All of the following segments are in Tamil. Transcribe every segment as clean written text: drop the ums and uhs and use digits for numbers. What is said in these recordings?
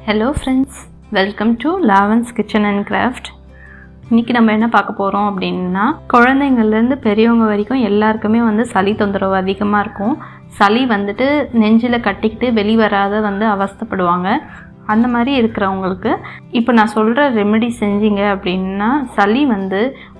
ஹலோ ஃப்ரெண்ட்ஸ், வெல்கம் டு லாவன்ஸ் கிச்சன் அண்ட் கிராஃப்ட். இன்றைக்கி நம்ம என்ன பார்க்க போகிறோம் அப்படின்னா, குழந்தைங்கள்லேருந்து பெரியவங்க வரைக்கும் எல்லாருக்குமே சளி தொந்தரவு அதிகமாக இருக்கும். சளி நெஞ்சில் கட்டிக்கிட்டு வெளிவராத அவஸ்தைப்படுவாங்க. அந்த மாதிரி இருக்கிறவங்களுக்கு இப்போ நான் சொல்கிற ரெமெடி செஞ்சீங்க அப்படின்னா சளி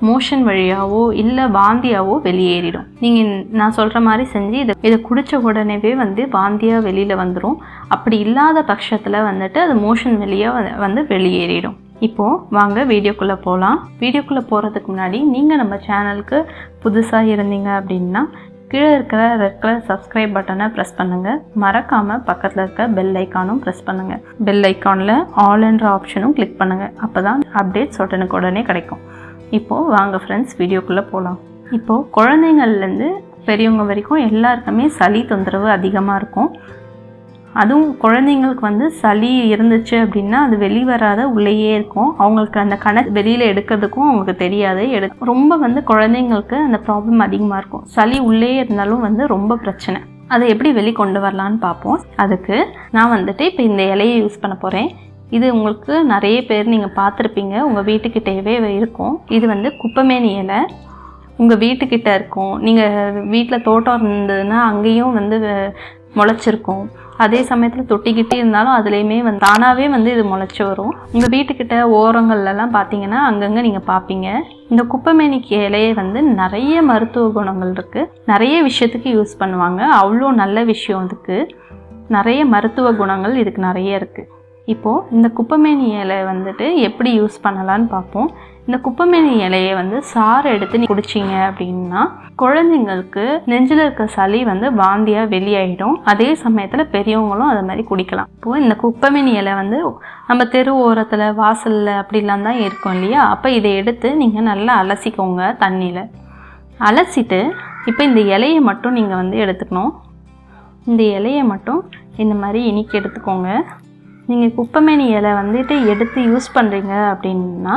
மோஷன் வழியாவோ இல்லை வாந்தியாவோ வெளியேறிடும். நீங்கள் நான் சொல்கிற மாதிரி செஞ்சு இதை குடித்த உடனேவே வாந்தியாக வெளியில் வந்துடும். அப்படி இல்லாத பட்சத்தில் அது மோஷன் வழியாக வெளியேறிடும். இப்போது வாங்க வீடியோக்குள்ளே போகலாம். வீடியோக்குள்ளே போகிறதுக்கு முன்னாடி நீங்கள் நம்ம சேனலுக்கு புதுசாக இருந்தீங்க அப்படின்னா கீழே இருக்கிற ரெட் கலர் சப்ஸ்கிரைப் பட்டனை ப்ரெஸ் பண்ணுங்கள். மறக்காமல் பக்கத்தில் இருக்க பெல் ஐக்கானும் ப்ரெஸ் பண்ணுங்கள். பெல் ஐக்கானில் ஆல் என்ற ஆப்ஷனும் கிளிக் பண்ணுங்கள். அப்போ தான் அப்டேட்ஸ் உடனே கிடைக்கும். இப்போது வாங்க ஃப்ரெண்ட்ஸ், வீடியோக்குள்ளே போகலாம். இப்போது குழந்தைங்கள்லேருந்து பெரியவங்க வரைக்கும் எல்லாருக்குமே சளி தொந்தரவு அதிகமாக இருக்கும். அதுவும் குழந்தைங்களுக்கு சளி இருந்துச்சு அப்படின்னா அது வெளிவராத உள்ளேயே இருக்கும். அவங்களுக்கு அந்த வெளியில் எடுக்கிறதுக்கும் அவங்களுக்கு தெரியாது. ரொம்ப குழந்தைங்களுக்கு அந்த ப்ராப்ளம் அதிகமாக இருக்கும். சளி உள்ளே இருந்தாலும் ரொம்ப பிரச்சனை. அதை எப்படி வெளிக்கொண்டு வரலான்னு பார்ப்போம். அதுக்கு நான் இப்போ இந்த இலையை யூஸ் பண்ண போகிறேன். இது உங்களுக்கு நிறைய பேர் நீங்கள் பார்த்துருப்பீங்க, உங்கள் வீட்டுக்கிட்டேவே இருக்கும். இது குப்பைமேனி இலை உங்கள் வீட்டுக்கிட்ட இருக்கும். நீங்கள் வீட்டில் தோட்டம் இருந்ததுன்னா அங்கேயும் முளைச்சிருக்கும். அதே சமயத்தில் தொட்டிக்கிட்டே இருந்தாலும் அதுலேயுமே தானாகவே இது முளைச்சி வரும். உங்கள் வீட்டுக்கிட்ட ஓரங்கள்லாம் பார்த்தீங்கன்னா அங்கங்கே நீங்கள் பார்ப்பீங்க. இந்த குப்பைமேனி இலையை நிறைய மருத்துவ குணங்கள் இருக்குது. நிறைய விஷயத்துக்கு யூஸ் பண்ணுவாங்க. அவ்வளோ நல்ல விஷயம். இதுக்கு நிறைய மருத்துவ குணங்கள் இதுக்கு நிறைய இருக்குது. இப்போது இந்த குப்பைமேனி இலை எப்படி யூஸ் பண்ணலான்னு பார்ப்போம். இந்த குப்பைமேனி இலையை சாறு எடுத்து குடிச்சிங்க அப்படின்னா குழந்தைங்களுக்கு நெஞ்சில் இருக்க சளி வாந்தியாக வெளியாகிடும். அதே சமயத்தில் பெரியவங்களும் அதை மாதிரி குடிக்கலாம். இப்போது இந்த குப்பைமேனி இலை நம்ம தெரு ஓரத்தில் வாசலில் அப்படிலாம் தான் இருக்கும் இல்லையா? அப்போ இதை எடுத்து நீங்கள் நல்லா அலசிக்கோங்க தண்ணியில். அலசிட்டு இப்போ இந்த இலையை மட்டும் நீங்கள் எடுத்துக்கணும். இந்த இலையை மட்டும் இந்த மாதிரி இனிக்கி எடுத்துக்கோங்க. நீங்கள் குப்பைமேனி இலை எடுத்து யூஸ் பண்ணுறீங்க அப்படின்னா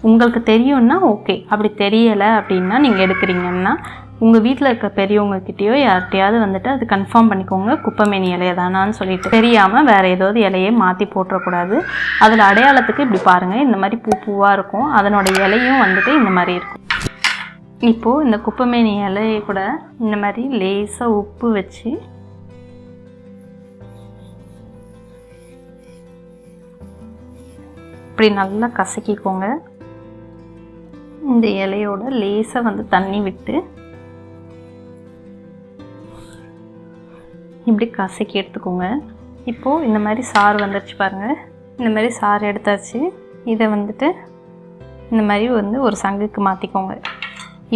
உங்களுக்கு தெரியும்னா ஓகே. அப்படி தெரியலை அப்படின்னா நீங்கள் எடுக்கிறீங்கன்னா உங்கள் வீட்டில் இருக்க பெரியவங்கக்கிட்டேயோ யார்கிட்டையாவது அது கன்ஃபார்ம் பண்ணிக்கோங்க, குப்பைமேனி இலையை தானான்னு சொல்லிட்டு. தெரியாமல் வேறு ஏதாவது இலையை மாற்றி போட்டுறக்கூடாது. அதில் அடையாளத்துக்கு இப்படி பாருங்கள், இந்த மாதிரி பூவாக இருக்கும். அதனோட இலையும் இந்த மாதிரி இருக்கும். இப்போது இந்த குப்பைமேனி இலையை கூட இந்த மாதிரி லேசாக உப்பு வச்சு இப்படி நல்லா கசக்கிக்கோங்க. இந்த இலையோட லேசாக தண்ணி விட்டு இப்படி கசக்கி எடுத்துக்கோங்க. இப்போது இந்த மாதிரி சாறு வந்துடுச்சு பாருங்கள். இந்த மாதிரி சாறு எடுத்தாச்சு. இதை இந்த மாதிரி ஒரு சங்குக்கு மாற்றிக்கோங்க.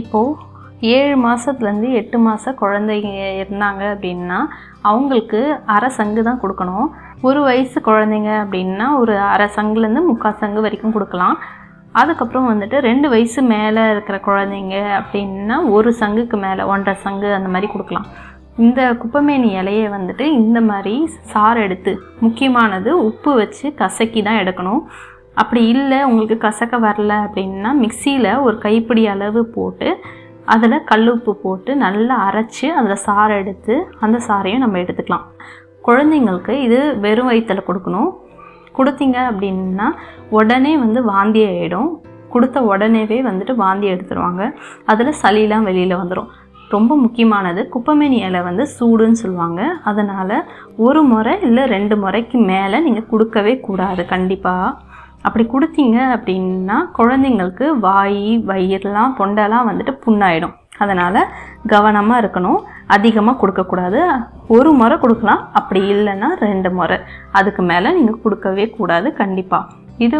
இப்போது 7 மாதத்துலேருந்து 8 மாதம் குழந்தைங்க இருந்தாங்க அப்படின்னா அவங்களுக்கு அரை சங்கு தான் கொடுக்கணும். 1 வயசு குழந்தைங்க அப்படின்னா ஒரு அரை சங்குலேருந்து 3/4 சங்கு வரைக்கும் கொடுக்கலாம். அதுக்கப்புறம் 2 வயசு மேலே இருக்கிற குழந்தைங்க அப்படின்னா 1 சங்குக்கு மேலே 1.5 சங்கு அந்த மாதிரி கொடுக்கலாம். இந்த குப்பைமேனி இலையை இந்த மாதிரி சாறு எடுத்து, முக்கியமானது உப்பு வச்சு கசக்கி தான் எடுக்கணும். அப்படி இல்லை உங்களுக்கு கசக்க வரல அப்படின்னா மிக்சியில் ஒரு கைப்பிடி அளவு போட்டு அதில் கல்லுப்பு போட்டு நல்லா அரைச்சி அதில் சாறை எடுத்து அந்த சாறையும் நம்ம எடுத்துக்கலாம். குழந்தைங்களுக்கு இது வெறும் வயிற்றில் கொடுக்கணும். கொடுத்தீங்க அப்படின்னா உடனே வாந்தி ஆகிடும். கொடுத்த உடனேவே வாந்தி எடுத்துருவாங்க. அதில் சளிலாம் வெளியில் வந்துடும். ரொம்ப முக்கியமானது, குப்பைமேனி இலை சூடுன்னு சொல்லுவாங்க. அதனால் 1 முறை இல்லை 2 முறைக்கு மேலே நீங்கள் கொடுக்கவே கூடாது கண்டிப்பாக. அப்படி கொடுத்தீங்க அப்படின்னா குழந்தைங்களுக்கு வாய், வயிறுலாம், தொண்டைலாம் புண்ணாயிடும். அதனால் கவனமாக இருக்கணும். அதிகமாக கொடுக்கக்கூடாது. 1 முறை கொடுக்கலாம். அப்படி இல்லைன்னா 2 முறை. அதுக்கு மேலே நீங்கள் கொடுக்கவே கூடாது கண்டிப்பாக. இது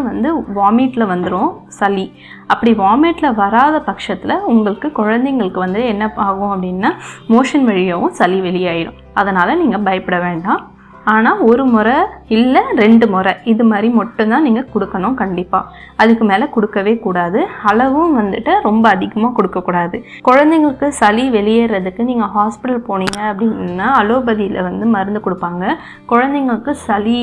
வாமிட்டில் வந்துடும் சளி. அப்படி வாமிட்டில் வராத பட்சத்தில் உங்களுக்கு குழந்தைங்களுக்கு என்ன ஆகும் அப்படின்னா மோஷன் வழியாகவும் சளி வெளியாயிடும். அதனால் நீங்கள் பயப்பட வேண்டாம். ஆனால் 1 முறை இல்லை 2 முறை இது மாதிரி மட்டும்தான் நீங்கள் கொடுக்கணும் கண்டிப்பாக. அதுக்கு மேலே கொடுக்கவே கூடாது. அளவும் ரொம்ப அதிகமாக கொடுக்கக்கூடாது. குழந்தைங்களுக்கு சளி வெளியேறதுக்கு நீங்கள் ஹாஸ்பிட்டல் போனீங்க அப்படின்னா அலோபதியில் மருந்து கொடுப்பாங்க. குழந்தைங்களுக்கு சளி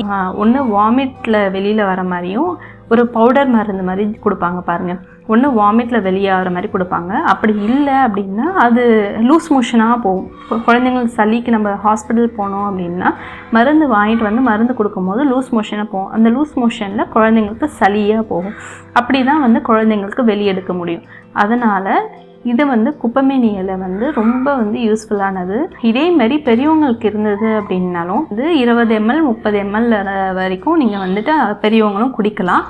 ஒன்று வாமிட்டில் வெளியில் வர மாதிரியும் ஒரு பவுடர் மருந்து மாதிரி கொடுப்பாங்க பாருங்கள். ஒன்று வாமிட்டில் வெளியாகிற மாதிரி கொடுப்பாங்க. அப்படி இல்லை அப்படின்னா அது லூஸ் மோஷனாக போகும். இப்போ குழந்தைங்களுக்கு சளிக்கு நம்ம ஹாஸ்பிட்டல் போனோம் அப்படின்னா மருந்து வாங்கிட்டு வந்து மருந்து கொடுக்கும்போது லூஸ் மோஷனாக போகும். அந்த லூஸ் மோஷனில் குழந்தைங்களுக்கு சளியாக போகும். அப்படி தான் வந்து குழந்தைங்களுக்கு வெளியெடுக்க முடியும். அதனால் இது வந்து குப்பைமேனி இலை வந்து ரொம்ப வந்து யூஸ்ஃபுல்லானது. இதேமாரி பெரியவங்களுக்கு இருந்தது அப்படின்னாலும் இது 20 ml 30 ml வரைக்கும் நீங்கள் வந்துட்டு பெரியவங்களும் குடிக்கலாம்.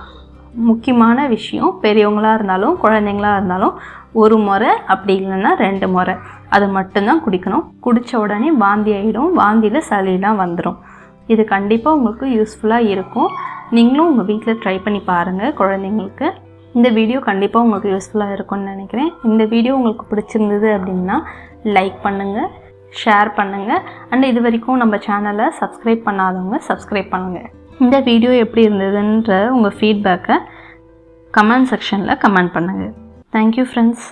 முக்கியமான விஷயம், பெரியவங்களாக இருந்தாலும் குழந்தைங்களாக இருந்தாலும் ஒரு முறை அப்படி இல்லைன்னா 2 முறை அது மட்டும்தான் குடிக்கணும். குடித்த உடனே வாந்தி ஆகிடும். வாந்தியில் சளிலாம் வந்துடும். இது கண்டிப்பாக உங்களுக்கு யூஸ்ஃபுல்லாக இருக்கும். நீங்களும் உங்கள் வீட்டில் ட்ரை பண்ணி பாருங்கள் குழந்தைங்களுக்கு. இந்த வீடியோ கண்டிப்பாக உங்களுக்கு யூஸ்ஃபுல்லாக இருக்கும்னு நினைக்கிறேன். இந்த வீடியோ உங்களுக்கு பிடிச்சிருந்தது அப்படின்னா லைக் பண்ணுங்கள், ஷேர் பண்ணுங்கள். அண்ட் இது வரைக்கும் நம்ம சேனலை சப்ஸ்கிரைப் பண்ணாதவங்க சப்ஸ்கிரைப் பண்ணுங்கள். இந்த வீடியோ எப்படி இருந்ததுன்ற உங்கள் ஃபீட்பேக்கை கமெண்ட் செக்ஷனில் கமெண்ட் பண்ணுங்கள். Thank you friends.